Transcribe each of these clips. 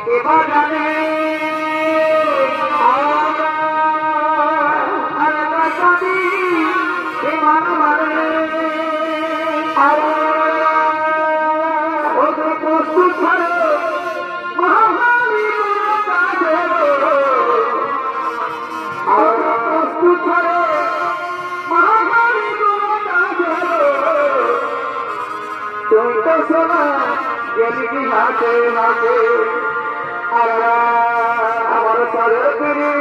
এবার জানে প্রস্তুত করে মহামারী প্রস্তুত করে মহামারী তুমি তো শোনা যেদিকে হাতে হাতে আমার সারে ফিরে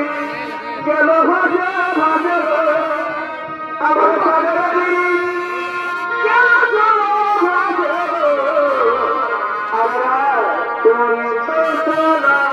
গেল ভাজে ভাজে আমার সারে ফিরে গেল ভাজে তুমি তো শোনা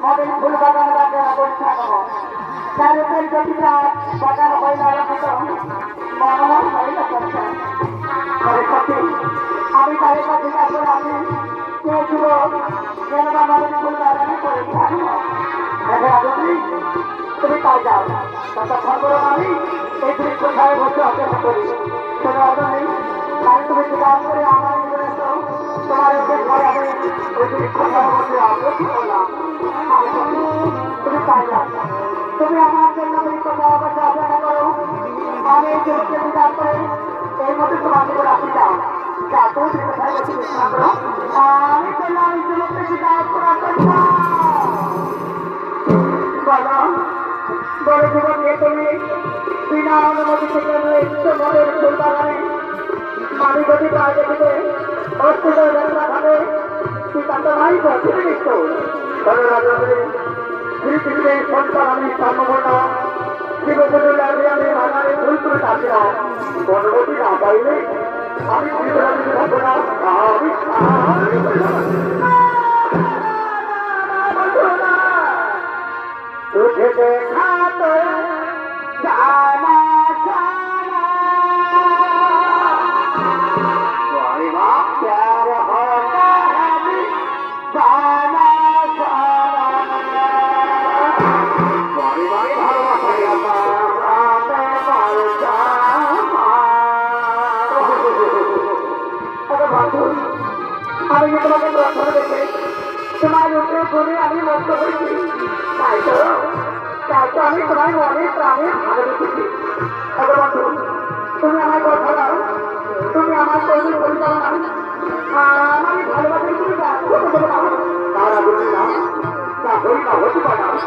মদের ফুল বাগান বাগান অবস্থা করো চারুপের গতিটা বাগান হইল আলোকিত মনোমন হইল করছে আমি তাদের কাছে কাছে রাখি কে ছিল যেন মদের ফুল বাগানে করে থাকবো তুমি তাই যাও ততক্ষণ করে আমি এই বৃক্ষ ছাড়ে বসে অপেক্ষা করি কোনো অর্থ নেই তাই তুমি কাজ করে আমার জীবনে তো তোমার ওকে ঘরে আমি ওই বৃক্ষ ছাড়ে বসে অপেক্ষা করলাম তুমি তাই যাও তুমি আমার জন্য বৃক্ষ ছাড়ে বসে অপেক্ষা করো আমি এই জীবনকে বিচার করে এই মধ্যে তোমার জীবন আপনি যাও যা তুমি বৃক্ষ ছাড়ে বসে বিশ্রাম করো আমি বললাম এই জীবনকে বিচার করা বলে জীবনকে তুমি বিনা অনুমতি থেকে মনের ফুল বাগানে মানি গতি প্রায় দেখিতে অস্তিত্ব ভাবে সিদ্ধান্ত নাই ফিরে নিত পৃথিবীতে সন্তান আমি সাম্যবর্ণ শিবপুজো লাগলে আমি বাগানে ফুল তুলে থাকছিলাম অনুমতি না পাইলে আমি থাকবো না तुझे देखा तो जाना जाना प्यार होता है जाना আমি তোমাকে প্রথমে দেখে তোমার উপরে ঘুরে আমি মুক্ত হয়েছি তাই তো আমি তোমার মনে প্রাণে ভালো রেখেছি বন্ধু তুমি আমার কথা দাও তুমি আমার তৈরি পরিচালনা আমি ভালোবাসি তুমি তারা বলি না তা হই না হতে পারে না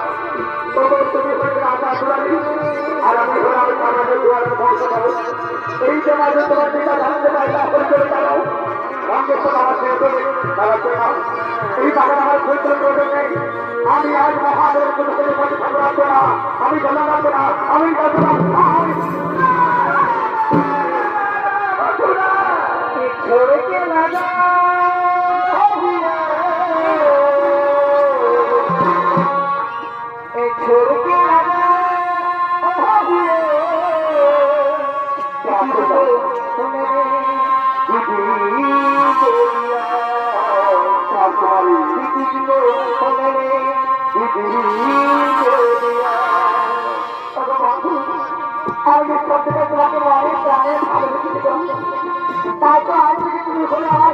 তবে তুমি হয়ে আশা করি আর আমি হলে আমি সমাজের দুয়ারের বংশ পাবো এই সমাজে তোমার পিতা জানতে পারি তা হয়ে চলে যাও এই বাগান আমার পরিচয় করবে নেই আমি আজ মহাদেবের কোনো কোনো পথে থাকতে পারবো না আমি জানা রাখবো না আমি छोड़ के लगा छोड़ के তাই তো আজ থেকে তুমি হলে আমার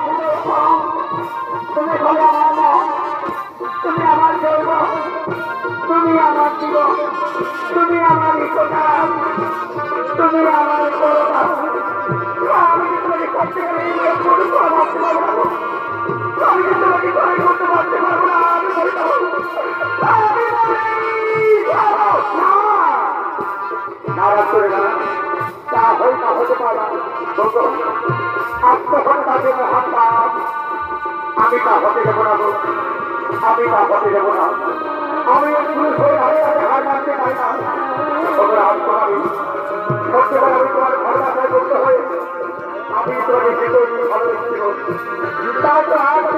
তুমি হলে আমার মন তুমি আমার জন্ম তুমি আমার জীবন তুমি আমার ইচ্ছা তুমি আমার করোনা আমি তোমাকে করতে গেলে আমি তোমাকে করে করতে পারতে পারবো না নারাজ করে না তা হয় না হতে পারে আত্মহত্যা জন্য হাত আমি তা হতে দেবো না আমি তা হতে দেবো না আমি পুরুষ হয়ে হার মানতে পারি না তোমরা হাত করাবি সত্যি করে আমি তোমার ঘর বাসায় করতে হয়ে আমি তোমাকে ভালো রেখেছিল তাই তো